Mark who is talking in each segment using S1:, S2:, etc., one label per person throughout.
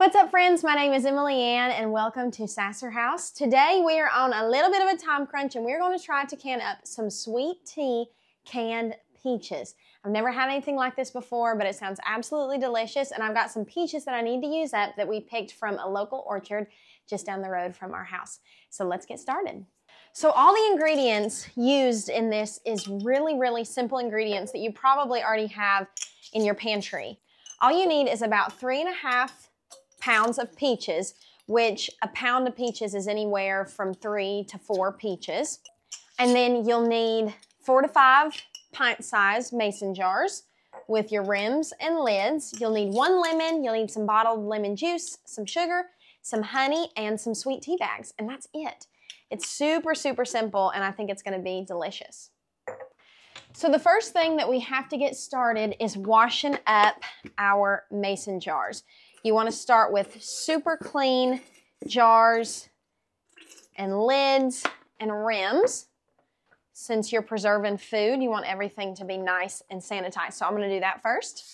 S1: What's up, friends? My name is Emily Ann and welcome to Sasser House. Today we are on a little bit of a time crunch and we're going to try to can up some sweet tea canned peaches. I've never had anything like this before, but it sounds absolutely delicious, and I've got some peaches that I need to use up that we picked from a local orchard just down the road from our house. So let's get started. So all the ingredients used in this is really simple ingredients that you probably already have in your pantry. All you need is about 3.5 pounds of peaches, which a pound of peaches is anywhere from 3 to 4 peaches. And then you'll need 4 to 5 pint-sized mason jars with your rims and lids. You'll need 1 lemon, you'll need some bottled lemon juice, some sugar, some honey, and some sweet tea bags, and that's it. It's super simple, and I think it's gonna be delicious. So the first thing that we have to get started is washing up our mason jars. You want to start with super clean jars and lids and rims. Since you're preserving food, you want everything to be nice and sanitized. So I'm going to do that first.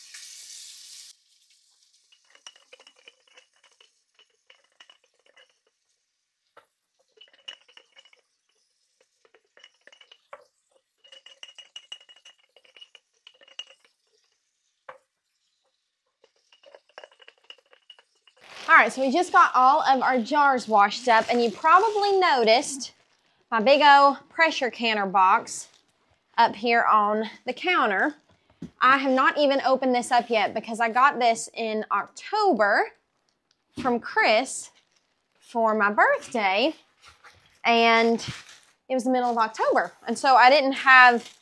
S1: All right, so we just got all of our jars washed up, and you probably noticed my big old pressure canner box up here on the counter. I have not even opened this up yet because I got this in October from Chris for my birthday, and it was the middle of October, and so I didn't have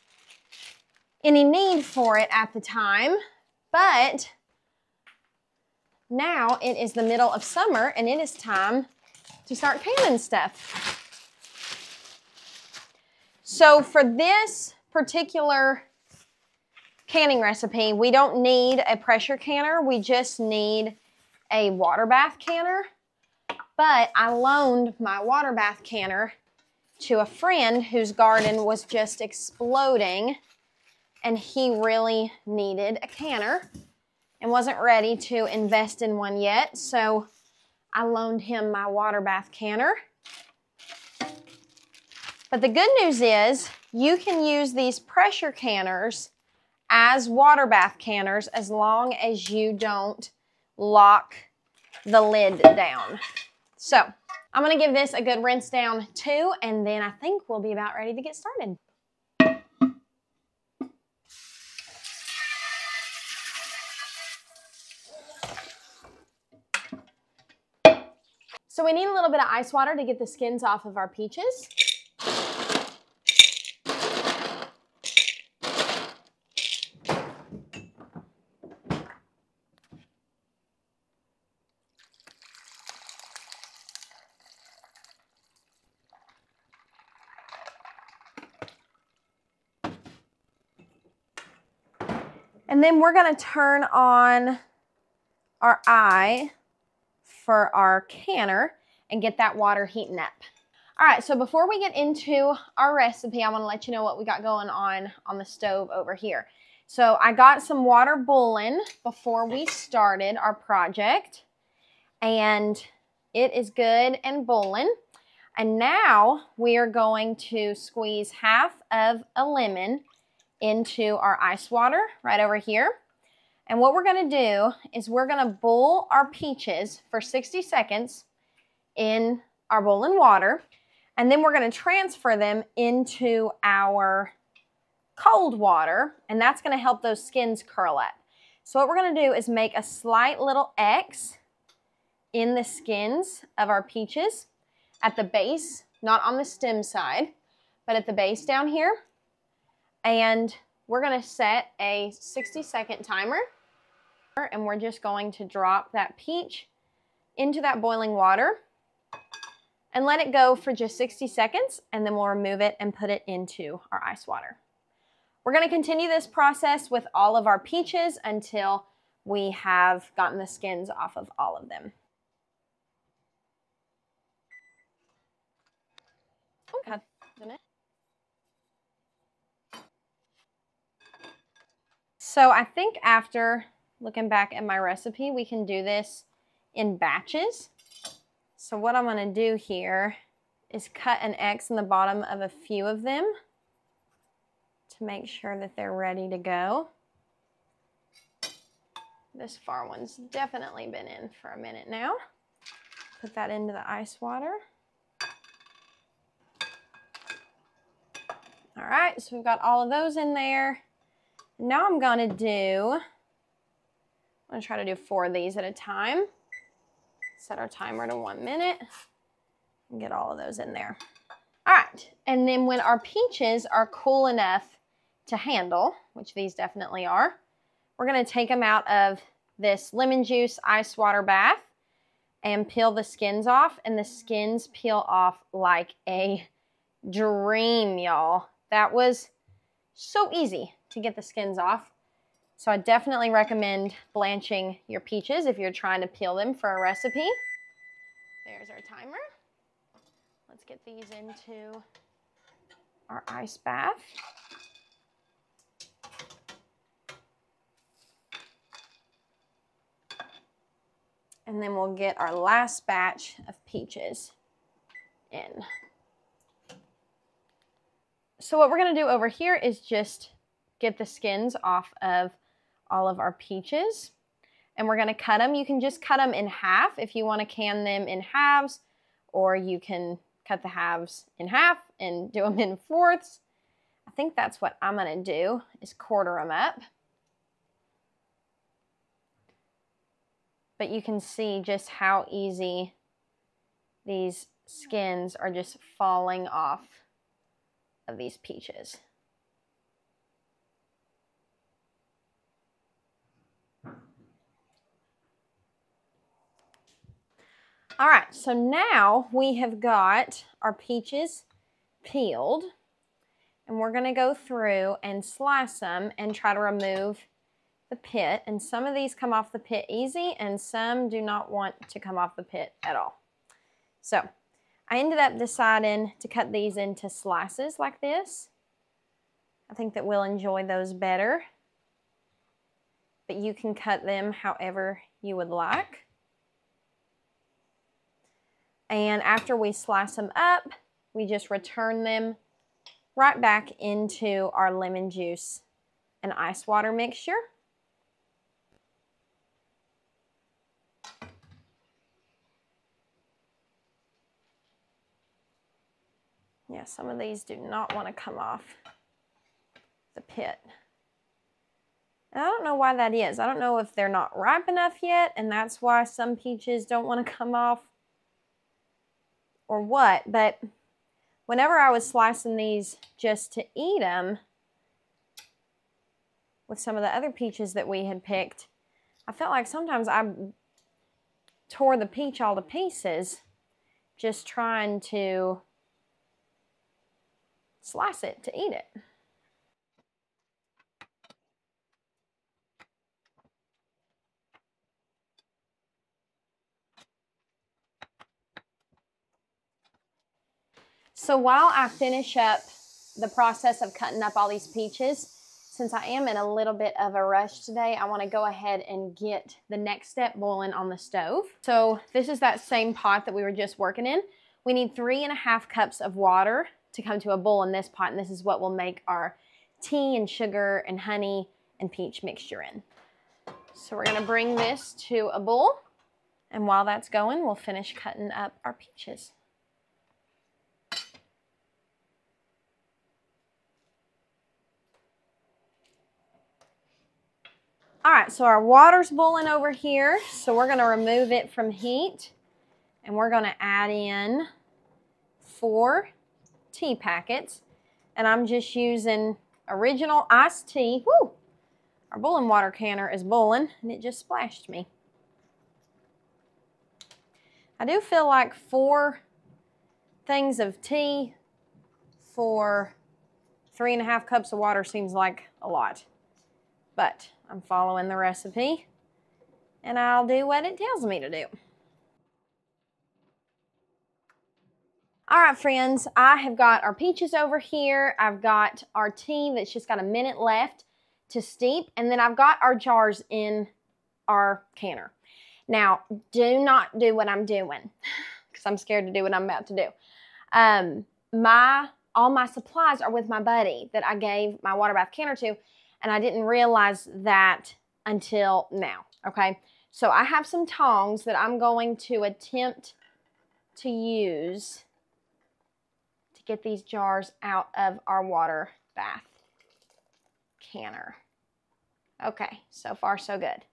S1: any need for it at the time, but now it is the middle of summer and it is time to start canning stuff. So for this particular canning recipe, we don't need a pressure canner, we just need a water bath canner. But I loaned my water bath canner to a friend whose garden was just exploding and he really needed a canner and wasn't ready to invest in one yet, so I loaned him my water bath canner. But the good news is you can use these pressure canners as water bath canners as long as you don't lock the lid down. So I'm gonna give this a good rinse down too, and then I think we'll be about ready to get started. So we need a little bit of ice water to get the skins off of our peaches. And then we're going to turn on our eye for our canner and get that water heating up. All right, so before we get into our recipe, I want to let you know what we got going on the stove over here. So I got some water boiling before we started our project, and it is good and boiling. And now we are going to squeeze half of a lemon into our ice water right over here. And what we're going to do is we're going to boil our peaches for 60 seconds in our boiling water, and then we're going to transfer them into our cold water, and that's going to help those skins curl up. So what we're going to do is make a slight little X in the skins of our peaches at the base, not on the stem side, but at the base down here. And we're going to set a 60-second timer, and we're just going to drop that peach into that boiling water and let it go for just 60 seconds, and then we'll remove it and put it into our ice water. We're going to continue this process with all of our peaches until we have gotten the skins off of all of them. Okay. So I think after looking back at my recipe, we can do this in batches. So what I'm going to do here is cut an X in the bottom of a few of them to make sure that they're ready to go. This far one's definitely been in for a minute now. Put that into the ice water. All right, so we've got all of those in there. Now I'm going to try to do 4 of these at a time. Set our timer to 1 minute and get all of those in there. All right, and then when our peaches are cool enough to handle, which these definitely are, we're going to take them out of this lemon juice ice water bath and peel the skins off, and the skins peel off like a dream, y'all. That was so easy to get the skins off. So I definitely recommend blanching your peaches if you're trying to peel them for a recipe. There's our timer. Let's get these into our ice bath. And then we'll get our last batch of peaches in. So what we're going to do over here is just get the skins off of all of our peaches. And we're going to cut them. You can just cut them in half if you want to can them in halves, or you can cut the halves in half and do them in fourths. I think that's what I'm going to do, is quarter them up. But you can see just how easy these skins are just falling off of these peaches. All right, so now we have got our peaches peeled, and we're going to go through and slice them and try to remove the pit. And some of these come off the pit easy, and some do not want to come off the pit at all. So I ended up deciding to cut these into slices like this. I think that we'll enjoy those better, but you can cut them however you would like. And after we slice them up, we just return them right back into our lemon juice and ice water mixture. Yeah, some of these do not want to come off the pit. And I don't know why that is. I don't know if they're not ripe enough yet, and that's why some peaches don't want to come off, or what. But whenever I was slicing these just to eat them with some of the other peaches that we had picked, I felt like sometimes I tore the peach all to pieces just trying to slice it to eat it. So while I finish up the process of cutting up all these peaches, since I am in a little bit of a rush today, I want to go ahead and get the next step boiling on the stove. So this is that same pot that we were just working in. We need 3½ cups of water to come to a boil in this pot, and this is what will make our tea and sugar and honey and peach mixture in. So we're going to bring this to a boil, and while that's going, we'll finish cutting up our peaches. All right, so our water's boiling over here, so we're going to remove it from heat, and we're going to add in 4 tea packets, and I'm just using original iced tea. Woo! Our boiling water canner is boiling, and it just splashed me. I do feel like 4 things of tea for 3½ cups of water seems like a lot, but I'm following the recipe, and I'll do what it tells me to do. All right, friends, I have got our peaches over here. I've got our tea that's just got a minute left to steep, and then I've got our jars in our canner. Now, do not do what I'm doing because I'm scared to do what I'm about to do. All my supplies are with my buddy that I gave my water bath canner to, and I didn't realize that until now, okay? So I have some tongs that I'm going to attempt to use to get these jars out of our water bath canner. Okay, so far so good.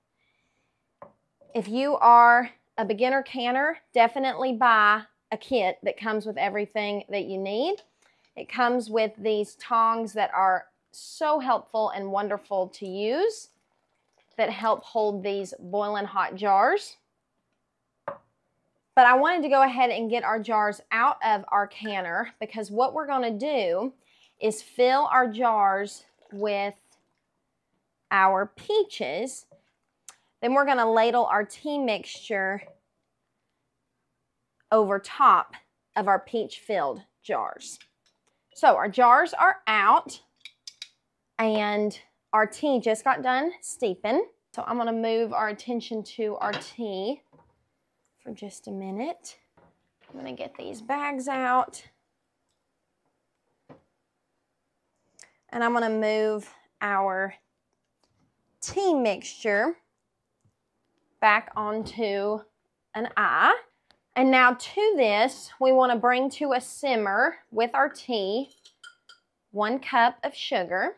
S1: If you are a beginner canner, definitely buy a kit that comes with everything that you need. It comes with these tongs that are so helpful and wonderful to use that help hold these boiling hot jars. But I wanted to go ahead and get our jars out of our canner because what we're going to do is fill our jars with our peaches. Then we're going to ladle our tea mixture over top of our peach-filled jars. So our jars are out and our tea just got done steeping. So I'm going to move our attention to our tea for just a minute. I'm going to get these bags out. And I'm going to move our tea mixture back onto an eye. And now to this, we want to bring to a simmer with our tea 1 cup of sugar.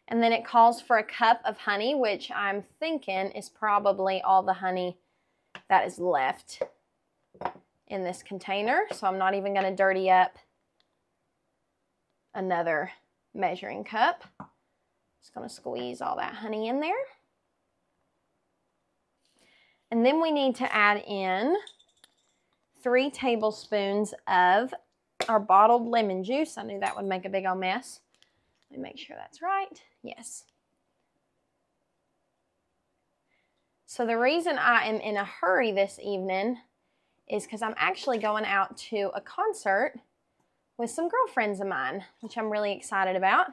S1: And then it calls for a cup of honey, which I'm thinking is probably all the honey that is left in this container. So I'm not even going to dirty up another measuring cup. Just going to squeeze all that honey in there. And then we need to add in 3 tablespoons of our bottled lemon juice. I knew that would make a big old mess. Let me make sure that's right. Yes. So the reason I am in a hurry this evening is because I'm actually going out to a concert with some girlfriends of mine, which I'm really excited about.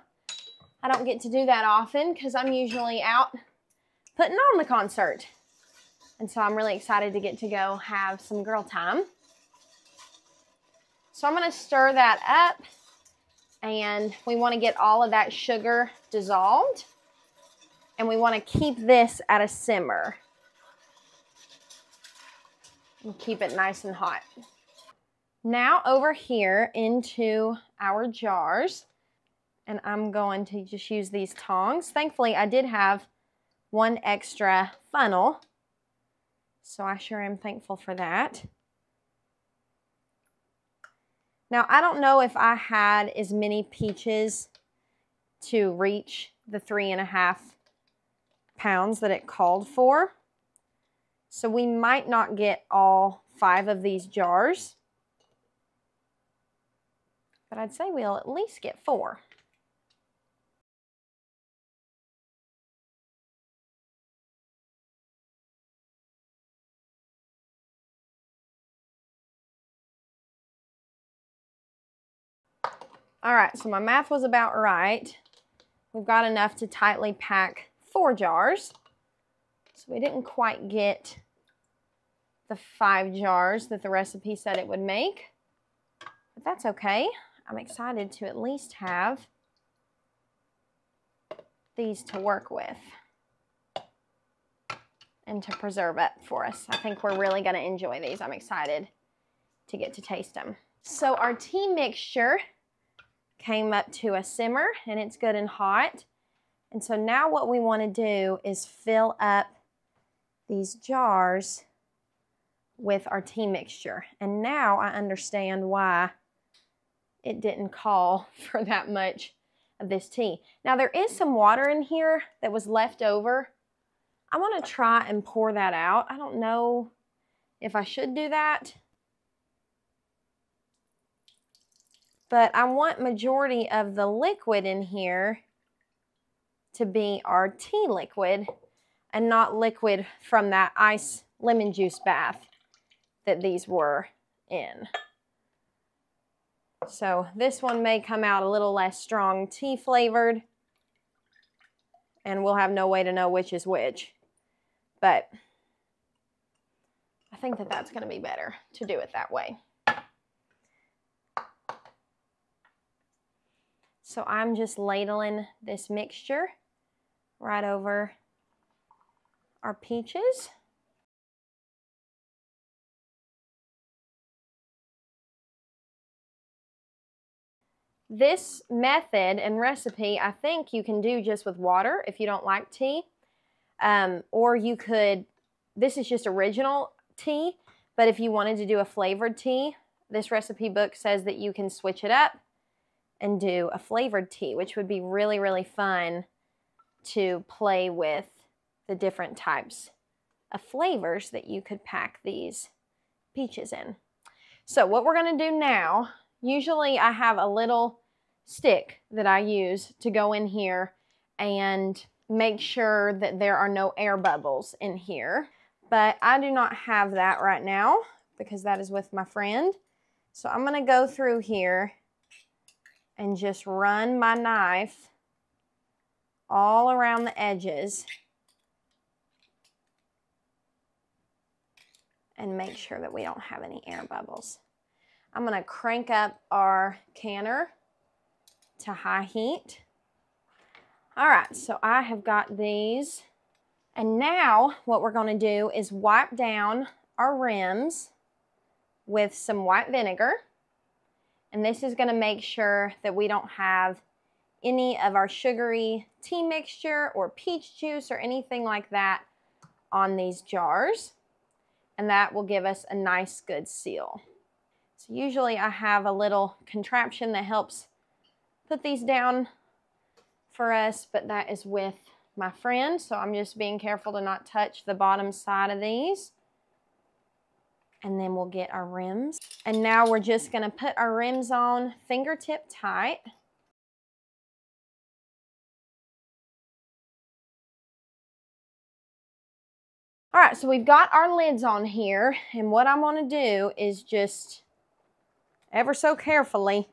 S1: I don't get to do that often because I'm usually out putting on the concert. And so I'm really excited to get to go have some girl time. So I'm going to stir that up, and we want to get all of that sugar dissolved, and we want to keep this at a simmer and keep it nice and hot. Now over here into our jars, and I'm going to just use these tongs. Thankfully, I did have 1 extra funnel, so I sure am thankful for that. Now, I don't know if I had as many peaches to reach the 3.5 pounds that it called for. So we might not get all 5 of these jars, but I'd say we'll at least get 4. All right, so my math was about right. We've got enough to tightly pack 4 jars. So we didn't quite get the 5 jars that the recipe said it would make, but that's okay. I'm excited to at least have these to work with and to preserve up for us. I think we're really going to enjoy these. I'm excited to get to taste them. So our tea mixture came up to a simmer and it's good and hot. And so now what we want to do is fill up these jars with our tea mixture. And now I understand why it didn't call for that much of this tea. Now there is some water in here that was left over. I want to try and pour that out. I don't know if I should do that, but I want majority of the liquid in here to be our tea liquid and not liquid from that ice lemon juice bath that these were in. So this one may come out a little less strong tea flavored, and we'll have no way to know which is which. But I think that that's going to be better to do it that way. So I'm just ladling this mixture right over our peaches. This method and recipe, I think you can do just with water if you don't like tea. Or you could, this is just original tea, but if you wanted to do a flavored tea, this recipe book says that you can switch it up and do a flavored tea, which would be really, really fun to play with the different types of flavors that you could pack these peaches in. So what we're going to do now, usually I have a little stick that I use to go in here and make sure that there are no air bubbles in here. But I do not have that right now because that is with my friend. So I'm going to go through here and just run my knife all around the edges and make sure that we don't have any air bubbles. I'm going to crank up our canner to high heat. All right, so I have got these. And now what we're going to do is wipe down our rims with some white vinegar. And this is going to make sure that we don't have any of our sugary tea mixture or peach juice or anything like that on these jars. And that will give us a nice good seal. So usually I have a little contraption that helps put these down for us, but that is with my friend, so I'm just being careful to not touch the bottom side of these. And then we'll get our rims. And now we're just going to put our rims on fingertip tight. All right, so we've got our lids on here, and what I'm going to do is just ever so carefully,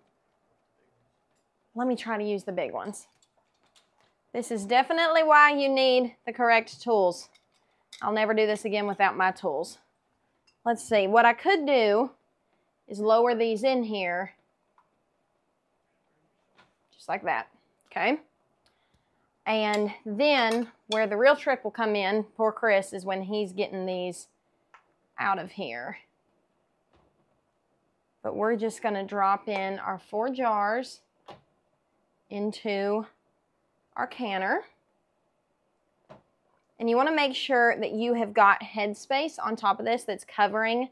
S1: let me try to use the big ones. This is definitely why you need the correct tools. I'll never do this again without my tools. Let's see, what I could do is lower these in here, just like that, okay? And then where the real trick will come in, poor Chris, is when he's getting these out of here. But we're just gonna drop in our 4 jars into our canner. And you want to make sure that you have got headspace on top of this that's covering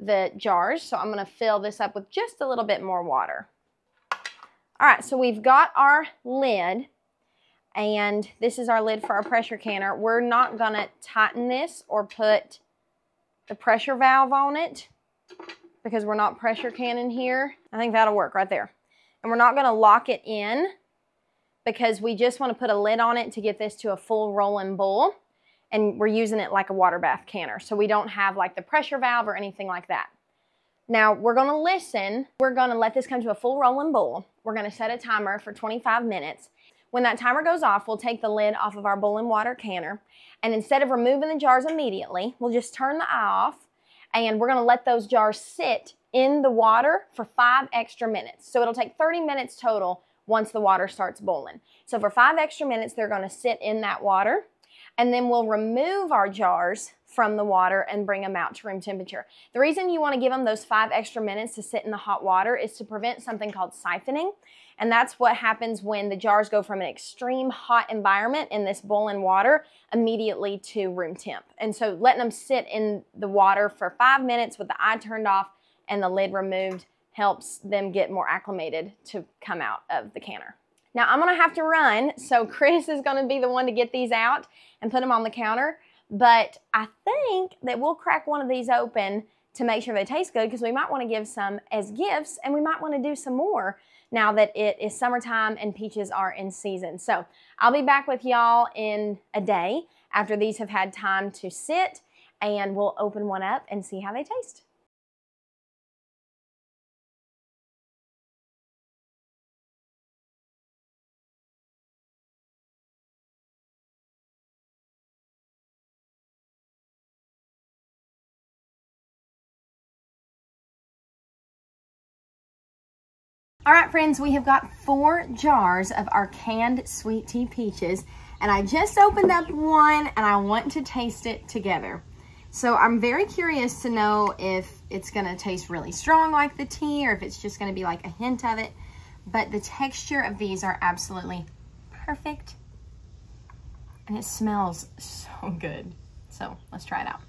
S1: the jars. So I'm going to fill this up with just a little bit more water. All right, so we've got our lid, and this is our lid for our pressure canner. We're not going to tighten this or put the pressure valve on it because we're not pressure canning here. I think that'll work right there. And we're not going to lock it in because we just want to put a lid on it to get this to a full rolling bowl, and we're using it like a water bath canner, so we don't have like the pressure valve or anything like that. Now we're going to listen. We're going to let this come to a full rolling bowl. We're going to set a timer for 25 minutes. When that timer goes off, we'll take the lid off of our boiling water canner, and instead of removing the jars immediately, we'll just turn the eye off, and we're going to let those jars sit in the water for 5 extra minutes. So it'll take 30 minutes total once the water starts boiling. So for 5 extra minutes, they're going to sit in that water, and then we'll remove our jars from the water and bring them out to room temperature. The reason you want to give them those 5 extra minutes to sit in the hot water is to prevent something called siphoning, and that's what happens when the jars go from an extreme hot environment in this boiling water immediately to room temp. And so letting them sit in the water for 5 minutes with the eye turned off and the lid removed helps them get more acclimated to come out of the canner. Now I'm gonna have to run, so Chris is gonna be the one to get these out and put them on the counter, but I think that we'll crack one of these open to make sure they taste good, because we might wanna give some as gifts, and we might wanna do some more now that it is summertime and peaches are in season. So I'll be back with y'all in a day after these have had time to sit, and we'll open one up and see how they taste. All right, friends, we have got 4 jars of our canned sweet tea peaches, and I just opened up one and I want to taste it together. So I'm very curious to know if it's gonna taste really strong like the tea or if it's just gonna be like a hint of it. But the texture of these are absolutely perfect. And it smells so good. So let's try it out.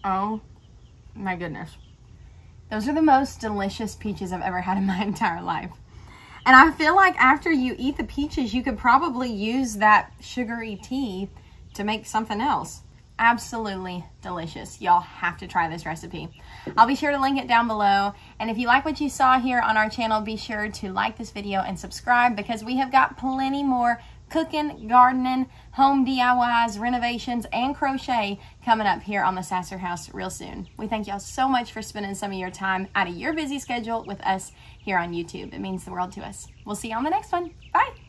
S1: Oh my goodness. Those are the most delicious peaches I've ever had in my entire life. And I feel like after you eat the peaches, you could probably use that sugary tea to make something else. Absolutely delicious. Y'all have to try this recipe. I'll be sure to link it down below. And if you like what you saw here on our channel, be sure to like this video and subscribe because we have got plenty more cooking, gardening, home DIYs, renovations, and crochet coming up here on the Sasser House real soon. We thank y'all so much for spending some of your time out of your busy schedule with us here on YouTube. It means the world to us. We'll see you on the next one. Bye.